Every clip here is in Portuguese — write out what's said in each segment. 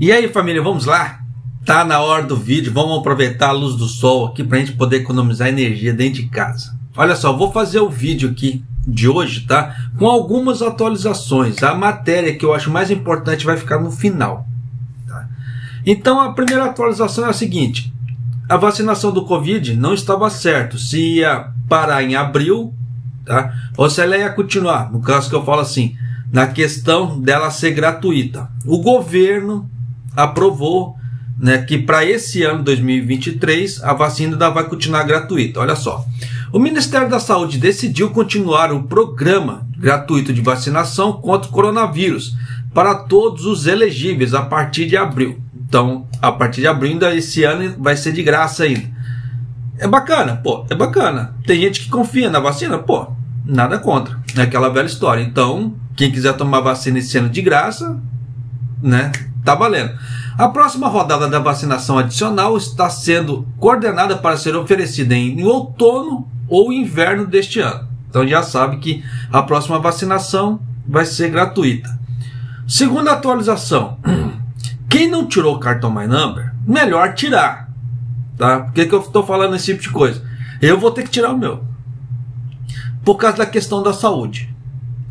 E aí, família, vamos lá? Tá na hora do vídeo, vamos aproveitar a luz do sol aqui para a gente poder economizar energia dentro de casa. Olha só, vou fazer o vídeo aqui de hoje, tá? Com algumas atualizações. A matéria que eu acho mais importante vai ficar no final. Tá? Então, a primeira atualização é a seguinte. A vacinação do Covid não estava certo se ia parar em abril, tá? Ou se ela ia continuar, no caso que eu falo assim, na questão dela ser gratuita. O governo aprovou, né, que para esse ano 2023 a vacina ainda vai continuar gratuita. Olha só, o Ministério da Saúde decidiu continuar o programa gratuito de vacinação contra o coronavírus para todos os elegíveis a partir de abril. Então, a partir de abril ainda esse ano vai ser de graça ainda. É bacana, pô, é bacana. Tem gente que confia na vacina, pô, nada contra. É aquela velha história. Então, quem quiser tomar vacina esse ano de graça, né, tá valendo. A próxima rodada da vacinação adicional está sendo coordenada para ser oferecida em outono ou inverno deste ano. Então já sabe que a próxima vacinação vai ser gratuita. Segunda atualização. Quem não tirou o cartão My Number, melhor tirar. Tá? Por que eu estou falando esse tipo de coisa? Eu vou ter que tirar o meu. Por causa da questão da saúde.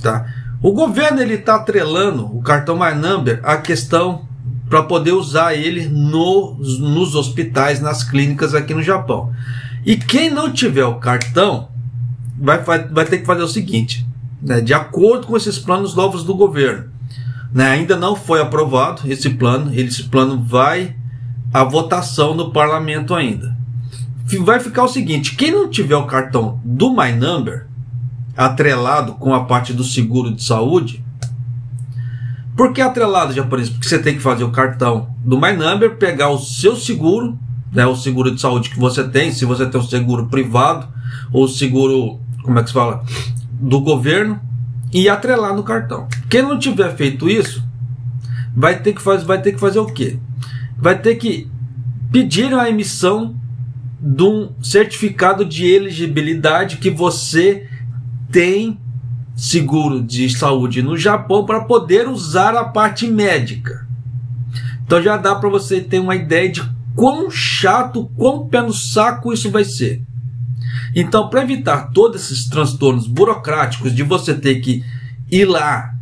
Tá? O governo está atrelando o cartão My Number à questão para poder usar ele nos hospitais, nas clínicas aqui no Japão. E quem não tiver o cartão vai ter que fazer o seguinte, né, de acordo com esses planos novos do governo, né, ainda não foi aprovado esse plano vai à votação no parlamento ainda. Vai ficar o seguinte, quem não tiver o cartão do My Number atrelado com a parte do seguro de saúde. Por que atrelado, japonês? Porque você tem que fazer o cartão do My Number, pegar o seu seguro, né, o seguro de saúde que você tem, se você tem um seguro privado ou seguro, como é que se fala, do governo, e atrelar no cartão. Quem não tiver feito isso, vai ter que fazer o quê? Vai ter que pedir a emissão de um certificado de elegibilidade que você tem seguro de saúde no Japão para poder usar a parte médica. Então já dá para você ter uma ideia de quão chato, quão pé no saco isso vai ser. Então, para evitar todos esses transtornos burocráticos de você ter que ir lá,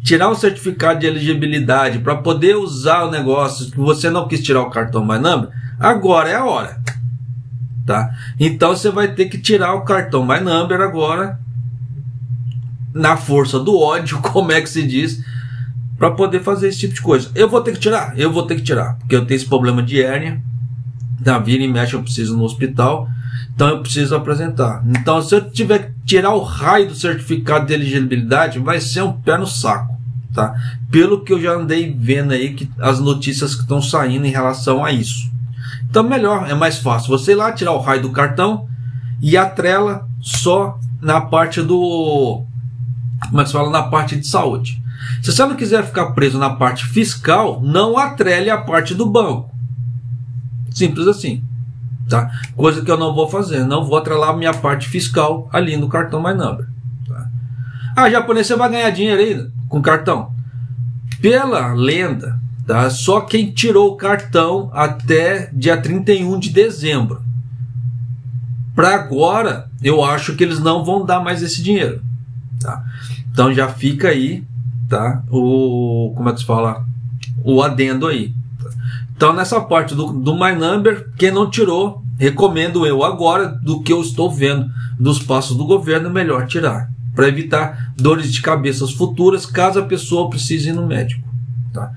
tirar um certificado de elegibilidade para poder usar o negócio, que você não quis tirar o cartão My Number, agora é a hora. Tá? Então você vai ter que tirar o cartão My Number agora, na força do ódio, como é que se diz, para poder fazer esse tipo de coisa. Eu vou ter que tirar? Eu vou ter que tirar, porque eu tenho esse problema de hérnia, da vira e mexe eu preciso no hospital, então eu preciso apresentar. Então se eu tiver que tirar o raio do certificado de elegibilidade, vai ser um pé no saco, tá? Pelo que eu já andei vendo aí, que as notícias que estão saindo em relação a isso. Então melhor, é mais fácil você ir lá, tirar o raio do cartão e atrela só na parte do, como é que se fala, na parte de saúde. Se você não quiser ficar preso na parte fiscal, não atrele a parte do banco. Simples assim. Tá? Coisa que eu não vou fazer. Não vou atrelar a minha parte fiscal ali no cartão My Number. Tá? Ah, japonês, você vai ganhar dinheiro aí com cartão? Pela lenda, tá? Só quem tirou o cartão até dia 31 de dezembro. Para agora, eu acho que eles não vão dar mais esse dinheiro. Tá? Então já fica aí, tá? Como é que se fala? O adendo aí. Então nessa parte do My Number, quem não tirou, recomendo eu agora, do que eu estou vendo dos passos do governo, melhor tirar, para evitar dores de cabeça futuras, caso a pessoa precise ir no médico. Tá?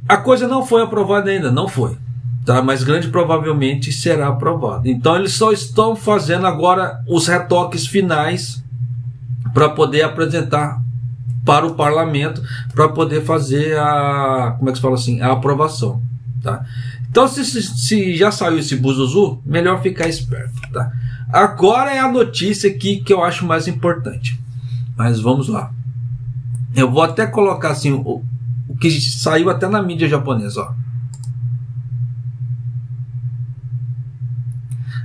A coisa não foi aprovada ainda, não foi. Tá? Mas grande provavelmente será aprovada. Então eles só estão fazendo agora os retoques finais para poder apresentar para o parlamento, para poder fazer a, como é que se fala assim, a aprovação. Tá? Então se já saiu esse buzuzu, melhor ficar esperto. Tá? Agora é a notícia aqui que eu acho mais importante. Mas vamos lá. Eu vou até colocar assim o que saiu até na mídia japonesa. Ó.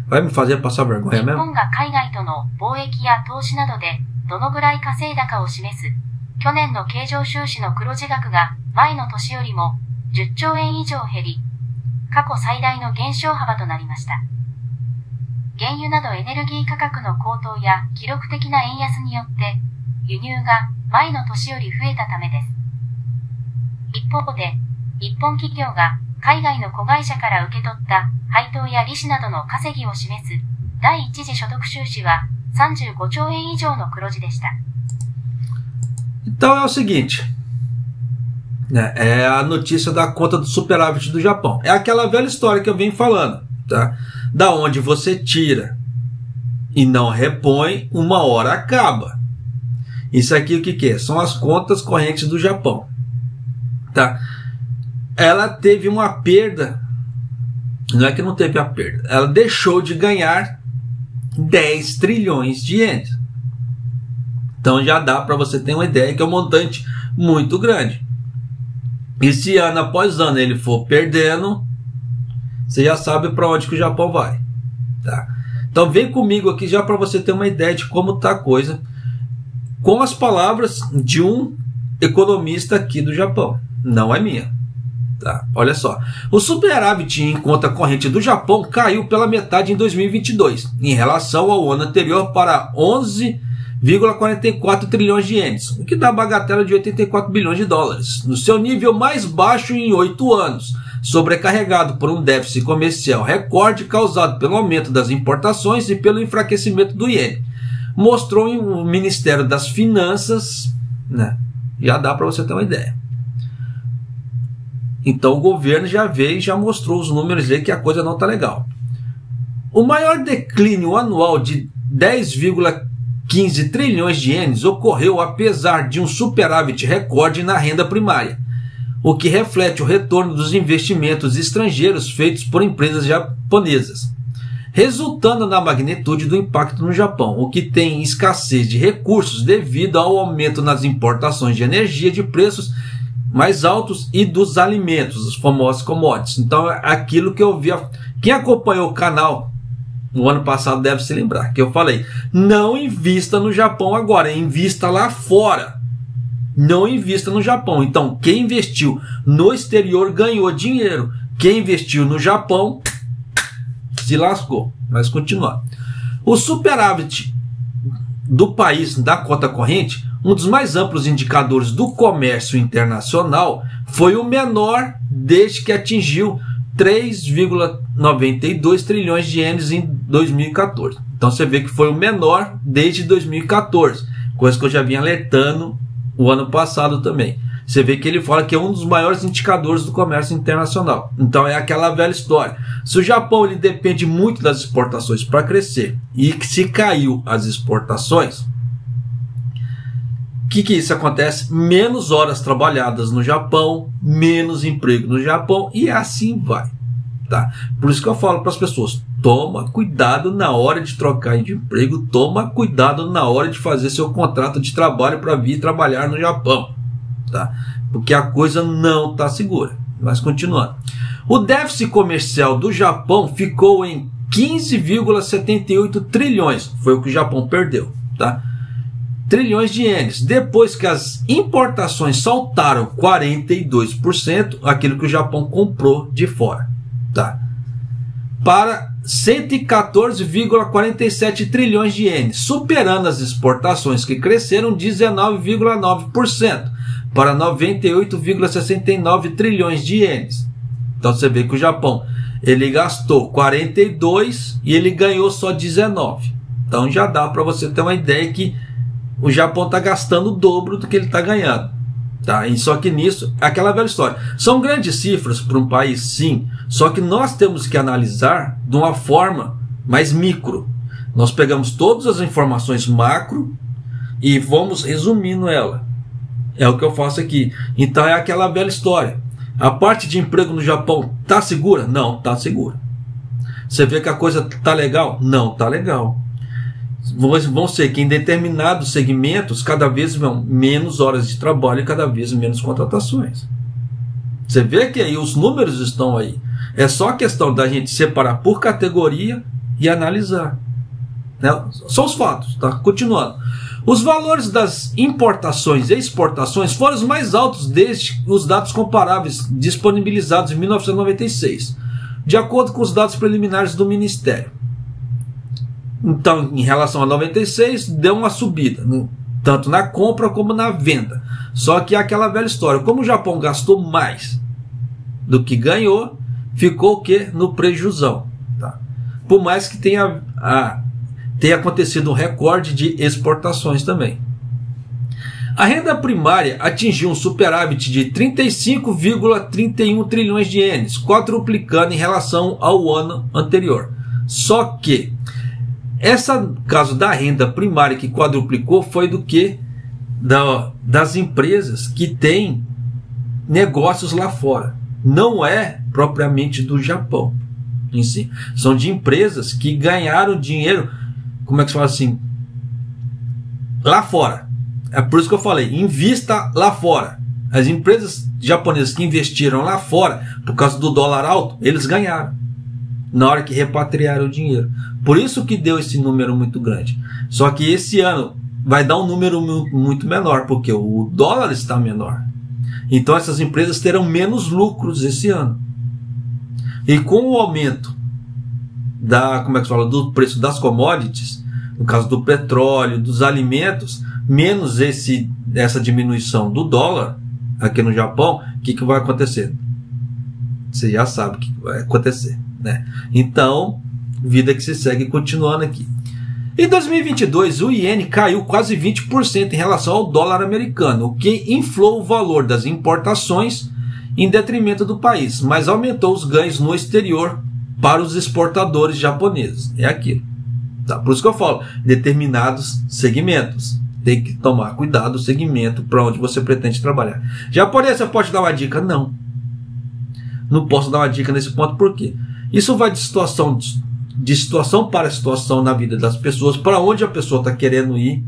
Vai me fazer passar vergonha mesmo? どのぐらい稼いだかを示す去年の経常収支の黒字額が前の年よりも10兆円以上減り、過去最大の減少幅となりました。原油などエネルギー価格の高騰や記録的な円安によって輸入が前の年より増えたためです。一方で、日本企業が海外の子会社から受け取った配当や利子などの稼ぎを示す第一次所得収支は35兆円以上の黒字でした。Então é o seguinte, né, é a notícia da conta do superávit do Japão. É aquela velha história que eu venho falando, tá? Da onde você tira e não repõe, uma hora acaba. Isso aqui o que que é? São as contas correntes do Japão, tá? Ela teve uma perda, não é que não teve a perda, ela deixou de ganhar 10 trilhões de ienes. Então já dá para você ter uma ideia que é um montante muito grande. E se ano após ano ele for perdendo, você já sabe para onde que o Japão vai, tá? Então vem comigo aqui já para você ter uma ideia de como está a coisa, com as palavras de um economista aqui do Japão, não é minha, tá? Olha só, o superávit em conta corrente do Japão caiu pela metade em 2022, em relação ao ano anterior, para 11,44 trilhões de ienes, o que dá a bagatela de 84 bilhões de dólares, no seu nível mais baixo em 8 anos, sobrecarregado por um déficit comercial recorde causado pelo aumento das importações e pelo enfraquecimento do iene, mostrou o Ministério das Finanças, né? Já dá para você ter uma ideia. Então o governo já veio e já mostrou os números aí que a coisa não está legal. O maior declínio anual de 10,15 trilhões de ienes ocorreu apesar de um superávit recorde na renda primária, o que reflete o retorno dos investimentos estrangeiros feitos por empresas japonesas, resultando na magnitude do impacto no Japão, o que tem escassez de recursos devido ao aumento nas importações de energia de preços mais altos e dos alimentos, os famosos commodities. Então, aquilo que eu vi, quem acompanhou o canal no ano passado deve se lembrar, que eu falei, não invista no Japão agora, invista lá fora. Não invista no Japão. Então, quem investiu no exterior ganhou dinheiro. Quem investiu no Japão se lascou. Mas continuando. O superávit do país da conta corrente, um dos mais amplos indicadores do comércio internacional, foi o menor desde que atingiu 3,92 trilhões de ienes em 2014. Então você vê que foi o menor desde 2014, coisa que eu já vinha alertando o ano passado também. Você vê que ele fala que é um dos maiores indicadores do comércio internacional. Então é aquela velha história. Se o Japão ele depende muito das exportações para crescer, e que se caiu as exportações, o que isso acontece? Menos horas trabalhadas no Japão, menos emprego no Japão, e assim vai, tá? Por isso que eu falo para as pessoas, toma cuidado na hora de trocar de emprego, toma cuidado na hora de fazer seu contrato de trabalho para vir trabalhar no Japão, tá? Porque a coisa não está segura. Mas continuando, o déficit comercial do Japão ficou em 15,78 trilhões, foi o que o Japão perdeu, tá? Trilhões de ienes, depois que as importações saltaram 42%, aquilo que o Japão comprou de fora, tá? Para 114,47 trilhões de ienes, superando as exportações que cresceram 19,9% para 98,69 trilhões de ienes. Então você vê que o Japão ele gastou 42 e ele ganhou só 19. Então já dá para você ter uma ideia que o Japão está gastando o dobro do que ele está ganhando, tá? E só que nisso, aquela velha história. São grandes cifras para um país, sim. Só que nós temos que analisar de uma forma mais micro. Nós pegamos todas as informações macro e vamos resumindo ela. É o que eu faço aqui. Então é aquela velha história. A parte de emprego no Japão está segura? Não, está segura. Você vê que a coisa está legal? Não, está legal. Vão ser que em determinados segmentos cada vez vão menos horas de trabalho e cada vez menos contratações. Você vê que aí os números estão aí. É só questão da gente separar por categoria e analisar. né? São os fatos, tá? Continuando. Os valores das importações e exportações foram os mais altos desde os dados comparáveis disponibilizados em 1996, de acordo com os dados preliminares do Ministério. Então, em relação a 96, deu uma subida, tanto na compra como na venda. Só que é aquela velha história, como o Japão gastou mais do que ganhou, ficou o quê? No prejuzão. Tá? Por mais que tenha acontecido um recorde de exportações também. A renda primária atingiu um superávit de 35,31 trilhões de ienes, quadruplicando em relação ao ano anterior. Só que esse caso da renda primária que quadruplicou foi do que das empresas que têm negócios lá fora. Não é propriamente do Japão em si. São de empresas que ganharam dinheiro, como é que se fala assim? Lá fora. É por isso que eu falei, invista lá fora. As empresas japonesas que investiram lá fora, por causa do dólar alto, eles ganharam na hora que repatriaram o dinheiro. Por isso que deu esse número muito grande. Só que esse ano vai dar um número muito menor, porque o dólar está menor. Então essas empresas terão menos lucros esse ano. E com o aumento do preço das commodities, no caso do petróleo, dos alimentos, menos essa diminuição do dólar aqui no Japão, o que vai acontecer? Você já sabe o que vai acontecer, né? Então, vida que se segue continuando aqui. Em 2022, o iene caiu quase 20% em relação ao dólar americano, o que inflou o valor das importações em detrimento do país, mas aumentou os ganhos no exterior para os exportadores japoneses. É aquilo. Tá? Por isso que eu falo, determinados segmentos. Tem que tomar cuidado do segmento para onde você pretende trabalhar. Japonês, você pode dar uma dica? Não. Não posso dar uma dica nesse ponto, por quê? Isso vai de situação para situação na vida das pessoas, para onde a pessoa está querendo ir,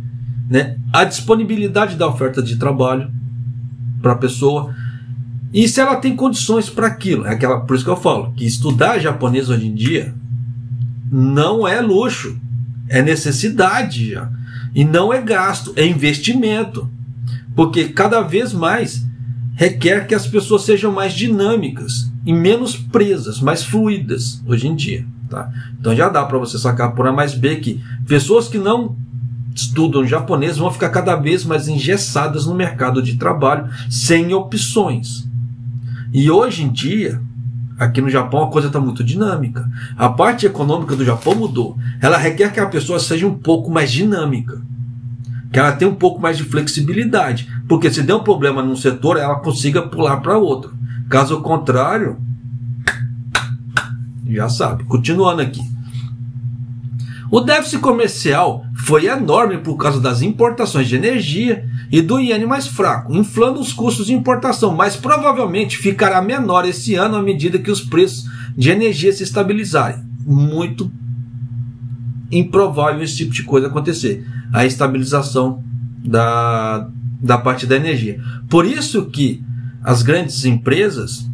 né? A disponibilidade da oferta de trabalho para a pessoa e se ela tem condições para aquilo. Por isso que eu falo que estudar japonês hoje em dia não é luxo, é necessidade já. E não é gasto, é investimento. Porque cada vez mais requer que as pessoas sejam mais dinâmicas e menos presas, mais fluidas hoje em dia. Tá? Então já dá para você sacar por A mais B que pessoas que não estudam japonês vão ficar cada vez mais engessadas no mercado de trabalho, sem opções. E hoje em dia, aqui no Japão, a coisa está muito dinâmica. A parte econômica do Japão mudou. Ela requer que a pessoa seja um pouco mais dinâmica, que ela tenha um pouco mais de flexibilidade, porque se der um problema num setor, ela consiga pular para outro. Caso contrário, já sabe. Continuando aqui. O déficit comercial foi enorme por causa das importações de energia e do iene mais fraco, inflando os custos de importação, mas provavelmente ficará menor esse ano à medida que os preços de energia se estabilizarem. Muito improvável esse tipo de coisa acontecer, a estabilização da parte da energia. Por isso que as grandes empresas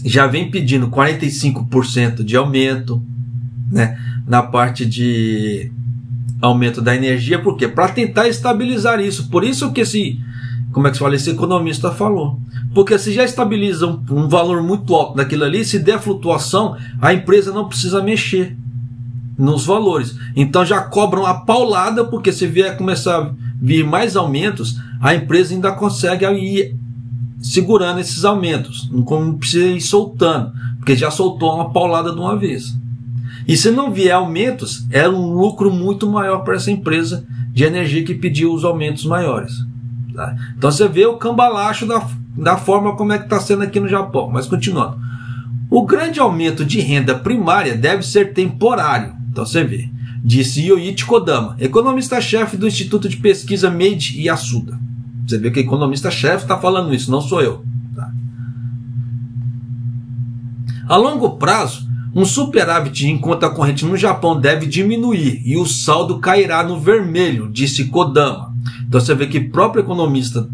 já vêm pedindo 45% de aumento, né, na parte de aumento da energia, por quê? Para tentar estabilizar isso. Por isso que esse economista falou. Porque se já estabiliza um valor muito alto daquilo ali, se der flutuação, a empresa não precisa mexer nos valores. Então já cobram a paulada, porque se vier começar a vir mais aumentos, a empresa ainda consegue ir segurando esses aumentos. Não precisa ir soltando, porque já soltou uma paulada de uma vez. E se não vier aumentos, é um lucro muito maior para essa empresa de energia que pediu os aumentos maiores. Tá? Então você vê o cambalacho da forma como é que está sendo aqui no Japão. Mas continuando. O grande aumento de renda primária deve ser temporário. Então você vê. Disse Yoichi Kodama, economista-chefe do Instituto de Pesquisa Meiji Yasuda. Você vê que o economista-chefe está falando isso, não sou eu. Tá? A longo prazo, um superávit em conta corrente no Japão deve diminuir e o saldo cairá no vermelho, disse Kodama. Então você vê que o próprio economista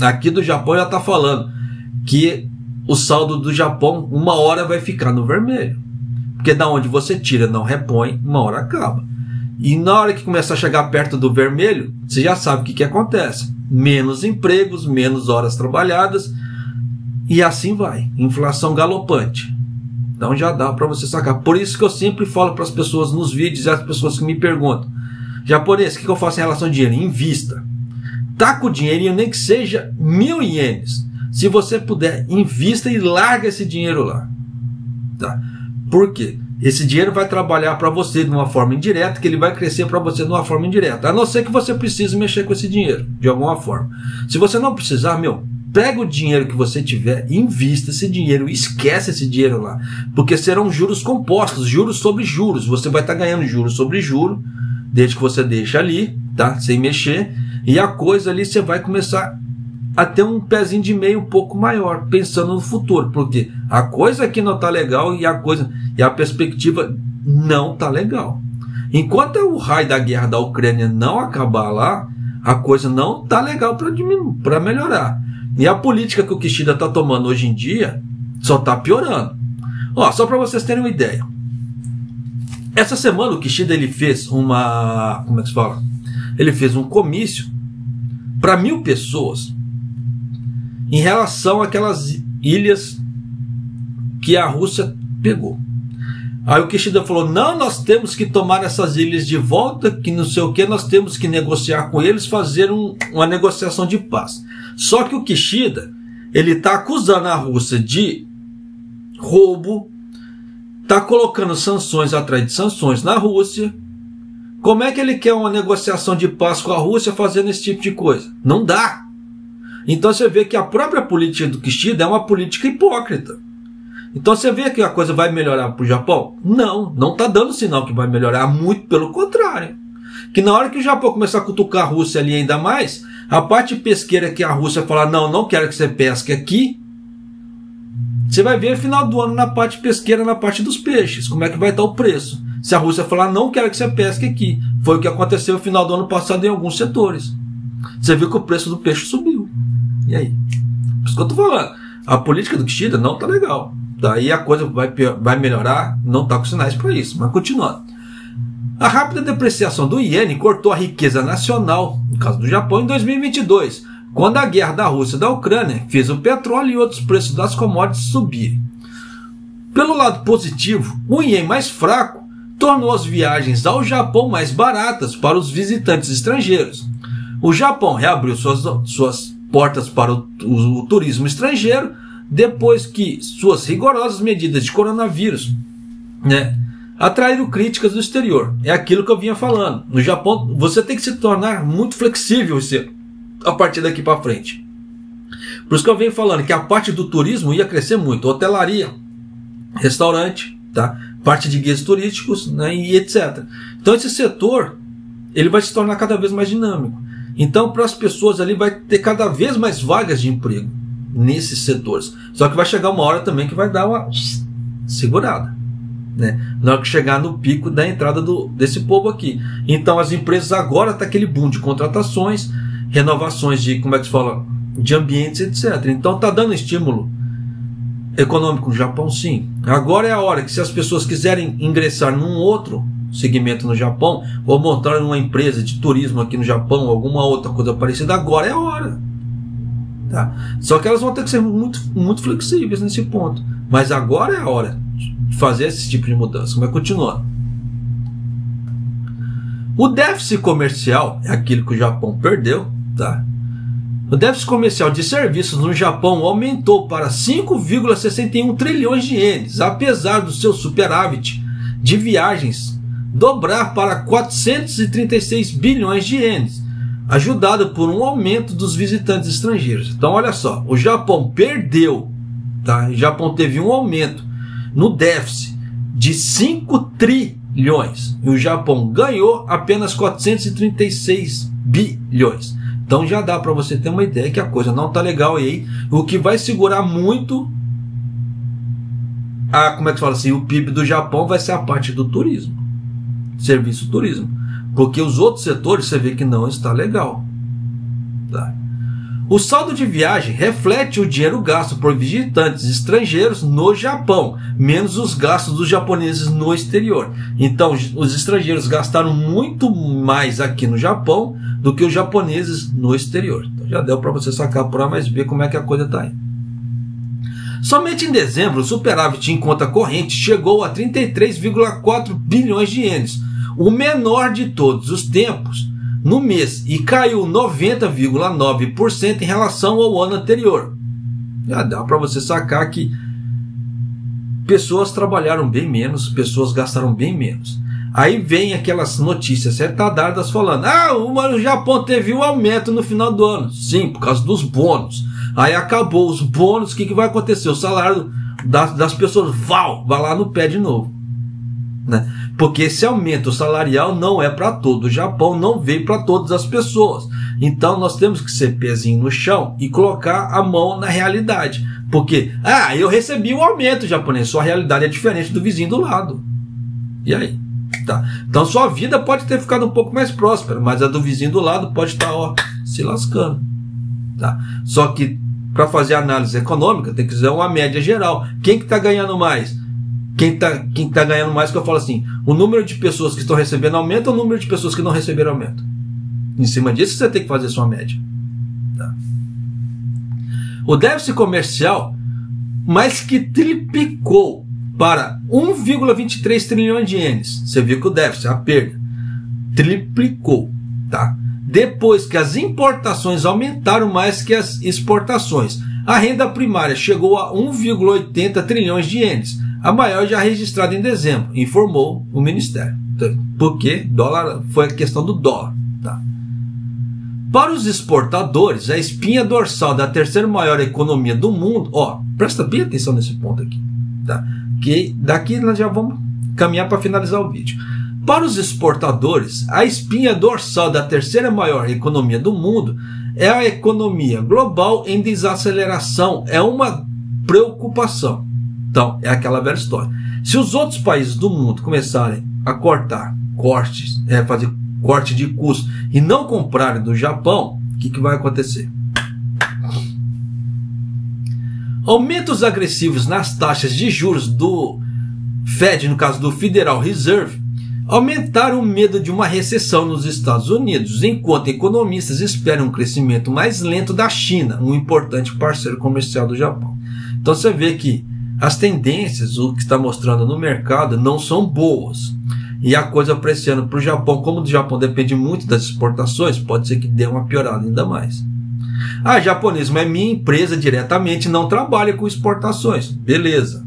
aqui do Japão já está falando que o saldo do Japão uma hora vai ficar no vermelho. Porque da onde você tira não repõe, uma hora acaba. E na hora que começar a chegar perto do vermelho, você já sabe o que acontece. Menos empregos, menos horas trabalhadas, e assim vai. Inflação galopante. Então já dá para você sacar. Por isso que eu sempre falo para as pessoas nos vídeos, e as pessoas que me perguntam: japonês, o que eu faço em relação ao dinheiro? Invista. Tá com o dinheirinho, nem que seja 1.000 ienes. Se você puder, invista e larga esse dinheiro lá. Tá? Por quê? Esse dinheiro vai trabalhar para você de uma forma indireta, que ele vai crescer para você de uma forma indireta. A não ser que você precise mexer com esse dinheiro, de alguma forma. Se você não precisar, pega o dinheiro que você tiver, invista esse dinheiro, esquece esse dinheiro lá. Porque serão juros compostos, juros sobre juros. Você vai estar ganhando juros sobre juros, desde que você deixa ali, tá? Sem mexer. E a coisa ali você vai começar a ter um pezinho de meio um pouco maior, pensando no futuro. Porque a coisa aqui não está legal e a perspectiva não está legal. Enquanto o raio da guerra da Ucrânia não acabar lá, a coisa não está legal para melhorar. E a política que o Kishida está tomando hoje em dia só está piorando. Ó, só para vocês terem uma ideia. Essa semana o Kishida ele fez uma... Como é que se fala? Ele fez um comício para 1.000 pessoas em relação àquelas ilhas que a Rússia pegou. Aí o Kishida falou: não, nós temos que tomar essas ilhas de volta, que não sei o que, nós temos que negociar com eles, fazer uma negociação de paz. Só que o Kishida, ele está acusando a Rússia de roubo, está colocando sanções atrás de sanções na Rússia. Como é que ele quer uma negociação de paz com a Rússia fazendo esse tipo de coisa? Não dá. Então você vê que a própria política do Kishida é uma política hipócrita. Então você vê que a coisa vai melhorar para o Japão? Não está dando sinal que vai melhorar, muito pelo contrário. Que na hora que o Japão começar a cutucar a Rússia ali ainda mais, a parte pesqueira que a Rússia falar: não quero que você pesque aqui, você vai ver no final do ano na parte pesqueira, na parte dos peixes, como é que vai estar o preço. Se a Rússia falar: não quero que você pesque aqui, foi o que aconteceu no final do ano passado em alguns setores. Você viu que o preço do peixe subiu. E aí? Por isso que eu estou falando. A política do Kishida não está legal. Daí a coisa vai melhorar, não está com sinais para isso. Mas continuando. A rápida depreciação do iene cortou a riqueza nacional, no caso do Japão, em 2022, quando a guerra da Rússia e da Ucrânia fez o petróleo e outros preços das commodities subirem. Pelo lado positivo, o iene mais fraco tornou as viagens ao Japão mais baratas para os visitantes estrangeiros. O Japão reabriu suas portas para o turismo estrangeiro depois que suas rigorosas medidas de coronavírus, atraíram críticas do exterior. É aquilo que eu vinha falando. No Japão, você tem que se tornar muito flexível a partir daqui para frente. Por isso que eu venho falando que a parte do turismo ia crescer muito. Hotelaria, restaurante, tá? Parte de guias turísticos, e etc. Então esse setor ele vai se tornar cada vez mais dinâmico. Então, para as pessoas ali vai ter cada vez mais vagas de emprego nesses setores. Só que vai chegar uma hora também que vai dar uma segurada, na hora que chegar no pico da entrada desse povo aqui. Então, as empresas agora tá aquele boom de contratações, renovações de, de ambientes, etc. Então, tá dando estímulo econômico no Japão, sim. Agora é a hora que, se as pessoas quiserem ingressar num outro segmento no Japão, ou montar uma empresa de turismo aqui no Japão, alguma outra coisa parecida, agora é a hora. Tá? Só que elas vão ter que ser muito, muito flexíveis nesse ponto. Mas agora é a hora de fazer esse tipo de mudança. Mas continuando. O déficit comercial é aquilo que o Japão perdeu. Tá? O déficit comercial de serviços no Japão aumentou para 5,61 trilhões de ienes, apesar do seu superávit de viagens dobrar para 436 bilhões de ienes, ajudado por um aumento dos visitantes estrangeiros. Então olha só, o Japão perdeu, tá? O Japão teve um aumento no déficit de 5 trilhões e o Japão ganhou apenas 436 bilhões. Então já dá para você ter uma ideia que a coisa não está legal. E aí o que vai segurar muito o PIB do Japão vai ser a parte do turismo, serviço turismo, porque os outros setores você vê que não está legal, tá? O saldo de viagem reflete o dinheiro gasto por visitantes estrangeiros no Japão, menos os gastos dos japoneses no exterior. Então, os estrangeiros gastaram muito mais aqui no Japão do que os japoneses no exterior. Então, já deu para você sacar por A mais B como é que a coisa está aí. Somente em dezembro, o superávit em conta corrente chegou a 33,4 bilhões de ienes, o menor de todos os tempos, no mês, e caiu 90,9% em relação ao ano anterior. Já dá para você sacar que pessoas trabalharam bem menos, pessoas gastaram bem menos. Aí vem aquelas notícias retardadas falando: o Japão teve um aumento no final do ano. Sim, por causa dos bônus. Aí acabou os bônus, o que vai acontecer? O salário das pessoas vai lá no pé de novo, né? Porque esse aumento salarial não é para todo o Japão, não veio para todas as pessoas. Então nós temos que ser pezinho no chão e colocar a mão na realidade. Porque, eu recebi um aumento japonês, sua realidade é diferente do vizinho do lado. E aí? Tá. Então sua vida pode ter ficado um pouco mais próspera, mas a do vizinho do lado pode estar se lascando. Tá? Só que para fazer análise econômica tem que fazer uma média geral. Quem que está ganhando mais? Quem tá ganhando mais, que eu falo assim, o número de pessoas que estão recebendo aumento ou o número de pessoas que não receberam aumento? Em cima disso você tem que fazer sua média. Tá? O déficit comercial mais que triplicou para 1,23 trilhões de ienes. Você viu que o déficit, a perda, triplicou. Tá? Depois que as importações aumentaram mais que as exportações. A renda primária chegou a 1,80 trilhões de ienes, a maior já registrada em dezembro, informou o Ministério. Porque dólar foi a questão do dólar. Tá? Para os exportadores, a espinha dorsal da terceira maior economia do mundo, presta bem atenção nesse ponto aqui, tá? Que daqui nós já vamos caminhar para finalizar o vídeo. Para os exportadores, a espinha dorsal da terceira maior economia do mundo é a economia global em desaceleração, é uma preocupação. Então, é aquela velha história. Se os outros países do mundo começarem a fazer corte de custos e não comprarem do Japão, o que vai acontecer? Aumentos agressivos nas taxas de juros do Fed, no caso do Federal Reserve, aumentaram o medo de uma recessão nos Estados Unidos, enquanto economistas esperam um crescimento mais lento da China, um importante parceiro comercial do Japão. Então você vê que as tendências, o que está mostrando no mercado, não são boas. E a coisa para esse ano para o Japão, como o Japão depende muito das exportações, pode ser que dê uma piorada ainda mais. Japonês, mas minha empresa diretamente não trabalha com exportações. Beleza.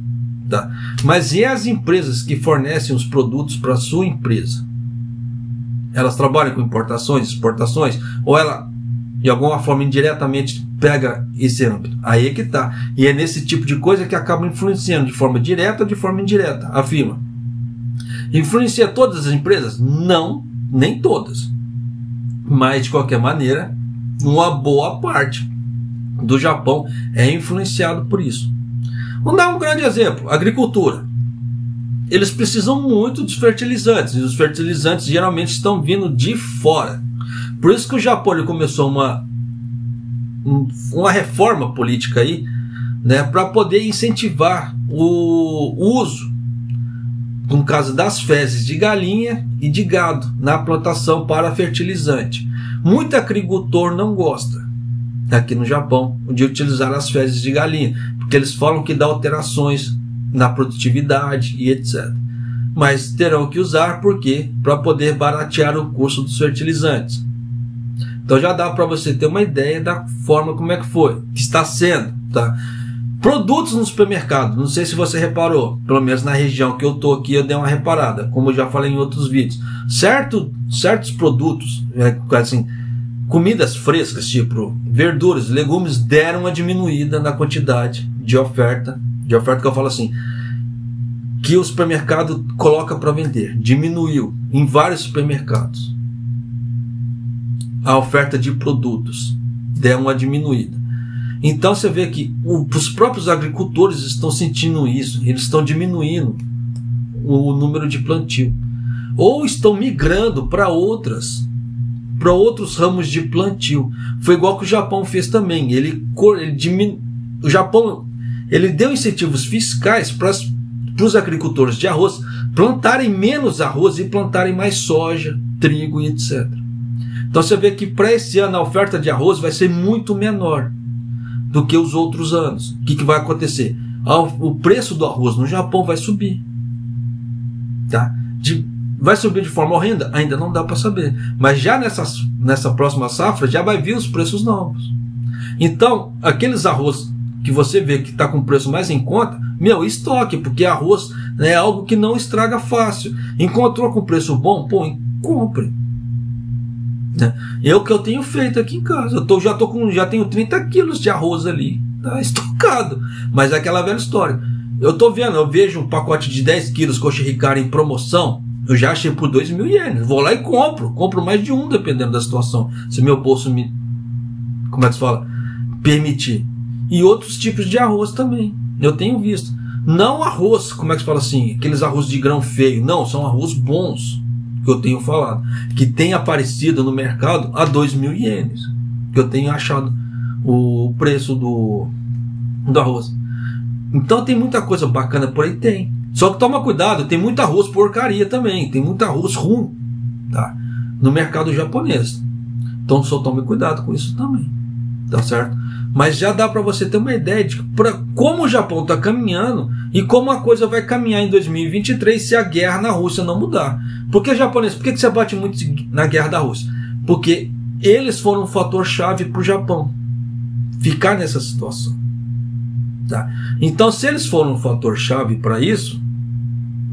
Tá. Mas e as empresas que fornecem os produtos para a sua empresa? Elas trabalham com importações, exportações? Ou ela, de alguma forma, indiretamente pega esse âmbito? Aí é que tá. E é nesse tipo de coisa que acaba influenciando de forma direta ou de forma indireta a firma. Influencia todas as empresas? Não, nem todas. Mas, de qualquer maneira, uma boa parte do Japão é influenciado por isso. Vamos dar um grande exemplo. Agricultura. Eles precisam muito dos fertilizantes. E os fertilizantes geralmente estão vindo de fora. Por isso que o Japão ele começou uma reforma política aí, né, para poder incentivar o uso, no caso das fezes de galinha e de gado, na plantação para fertilizante. Muito agricultor não gosta, aqui no Japão, de utilizar as fezes de galinha, porque eles falam que dá alterações na produtividade e etc. Mas terão que usar, porque para poder baratear o custo dos fertilizantes. Então já dá para você ter uma ideia da forma como é que foi, que está sendo, tá? Produtos no supermercado, não sei se você reparou, pelo menos na região que eu estou aqui eu dei uma reparada, como eu já falei em outros vídeos. Certos produtos, assim, comidas frescas, tipo verduras, legumes, deram uma diminuída na quantidade de oferta que eu falo assim, que o supermercado coloca para vender, diminuiu em vários supermercados. A oferta de produtos deu uma diminuída. Então você vê que os próprios agricultores estão sentindo isso, eles estão diminuindo o número de plantio, ou estão migrando para outras para outros ramos de plantio. Foi igual que o Japão fez também. O Japão ele deu incentivos fiscais para os agricultores de arroz plantarem menos arroz e plantarem mais soja, trigo e etc. Então você vê que para esse ano a oferta de arroz vai ser muito menor do que os outros anos. O que vai acontecer? O preço do arroz no Japão vai subir. Tá? Vai subir de forma horrenda? Ainda não dá para saber. Mas já nessa próxima safra já vai vir os preços novos. Então, aqueles arroz que você vê que está com preço mais em conta, estoque, porque arroz é algo que não estraga fácil. Encontrou com preço bom? Pô, compre. É o que eu tenho feito aqui em casa. Já tenho 30 quilos de arroz ali, tá estocado. Mas é aquela velha história. Eu vejo um pacote de 10 quilos Coxa Ricara em promoção, eu já achei por 2.000 ienes. Vou lá e compro mais de um, dependendo da situação. Se meu bolso me, permitir. E outros tipos de arroz também. Eu tenho visto. Não arroz, aqueles arroz de grão feio. Não, são arroz bons, que eu tenho falado. Que tem aparecido no mercado a 2.000 ienes. Que eu tenho achado o preço do arroz. Então tem muita coisa bacana por aí, tem. Só que toma cuidado, tem muito arroz porcaria também. Tem muito arroz ruim, tá? No mercado japonês. Então só tome cuidado com isso também. Tá certo? Mas já dá para você ter uma ideia de como o Japão está caminhando e como a coisa vai caminhar em 2023 se a guerra na Rússia não mudar. Porque japonês, por que você bate muito na guerra da Rússia? Porque eles foram um fator chave para o Japão ficar nessa situação. Tá? Então, se eles foram um fator chave para isso,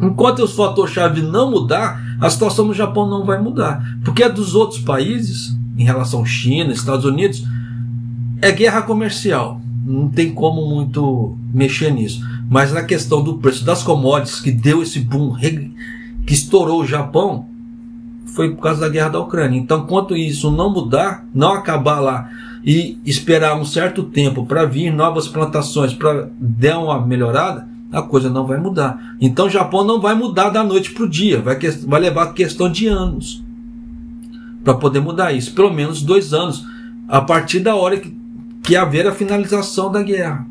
enquanto o fator chave não mudar, a situação no Japão não vai mudar. Porque a dos outros países, em relação à China, Estados Unidos, é guerra comercial, não tem como muito mexer nisso. Mas na questão do preço das commodities, que deu esse boom, que estourou o Japão, foi por causa da guerra da Ucrânia. Então, enquanto isso não mudar, não acabar lá e esperar um certo tempo para vir novas plantações, para dar uma melhorada, a coisa não vai mudar. Então, o Japão não vai mudar da noite para o dia, vai levar questão de anos para poder mudar isso, pelo menos 2 anos, a partir da hora que haver a finalização da guerra,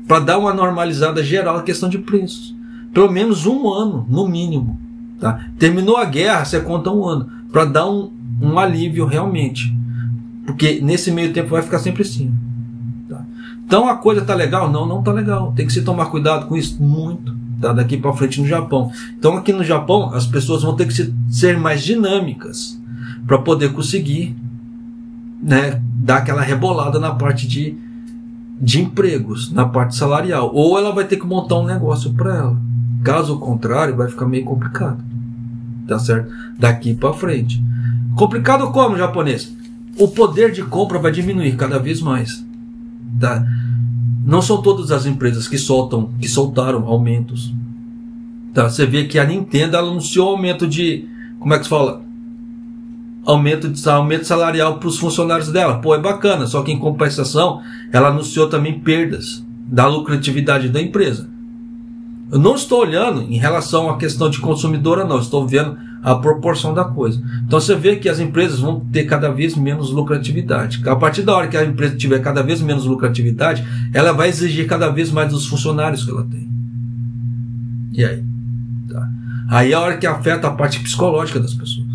para dar uma normalizada geral na questão de preços. Pelo menos 1 ano, no mínimo. Tá? Terminou a guerra, você conta 1 ano, para dar um alívio realmente. Porque nesse meio tempo vai ficar sempre assim. Tá? Então a coisa tá legal? Não, não tá legal. Tem que se tomar cuidado com isso muito. Tá? Daqui para frente no Japão. Então aqui no Japão as pessoas vão ter que ser mais dinâmicas para poder conseguir, né, dar aquela rebolada na parte de empregos, na parte salarial. Ou ela vai ter que montar um negócio para ela. Caso contrário, vai ficar meio complicado. Tá certo? Daqui para frente. Complicado como, japonês? O poder de compra vai diminuir cada vez mais. Tá? Não são todas as empresas que soltaram aumentos. Tá? Você vê que a Nintendo anunciou aumento de... Como é que se fala? Aumento salarial para os funcionários dela. Pô, é bacana. Só que em compensação, ela anunciou também perdas da lucratividade da empresa. Eu não estou olhando em relação à questão de consumidora, não. Estou vendo a proporção da coisa. Então você vê que as empresas vão ter cada vez menos lucratividade. A partir da hora que a empresa tiver cada vez menos lucratividade, ela vai exigir cada vez mais dos funcionários que ela tem. E aí? Tá. Aí é a hora que afeta a parte psicológica das pessoas.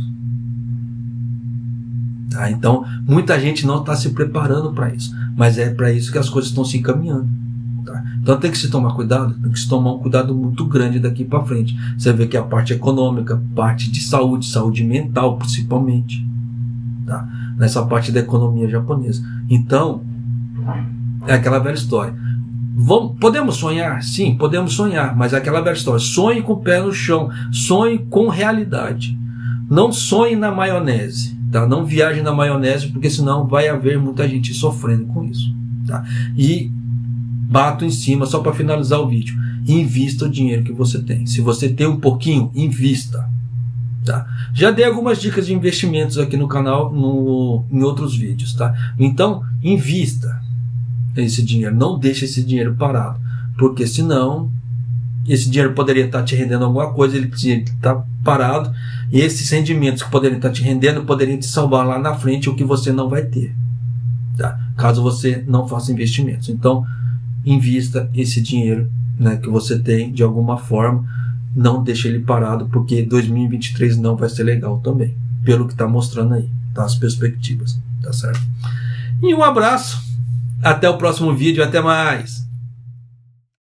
Tá? Então, muita gente não está se preparando para isso. Mas é para isso que as coisas estão se encaminhando. Tá? Então tem que se tomar cuidado, tem que se tomar um cuidado muito grande daqui para frente. Você vê que a parte econômica, parte de saúde mental principalmente, tá? Nessa parte da economia japonesa. Então, é aquela velha história. Podemos sonhar? Sim, podemos sonhar, mas é aquela velha história. Sonhe com o pé no chão, sonhe com realidade. Não sonhe na maionese, tá? Não viaje na maionese, porque senão vai haver muita gente sofrendo com isso, tá? E bato em cima, só para finalizar o vídeo, invista o dinheiro que você tem. Se você tem um pouquinho, invista. Tá? Já dei algumas dicas de investimentos aqui no canal, em outros vídeos. Tá? Então, invista esse dinheiro. Não deixe esse dinheiro parado. Porque senão esse dinheiro poderia estar te rendendo alguma coisa, ele está parado, e esses rendimentos que poderiam estar te rendendo poderiam te salvar lá na frente, o que você não vai ter, tá? Caso você não faça investimentos. Então, invista esse dinheiro, né, que você tem de alguma forma, não deixe ele parado, porque 2023 não vai ser legal também, pelo que está mostrando aí, tá? As perspectivas, tá certo? E um abraço, até o próximo vídeo, até mais!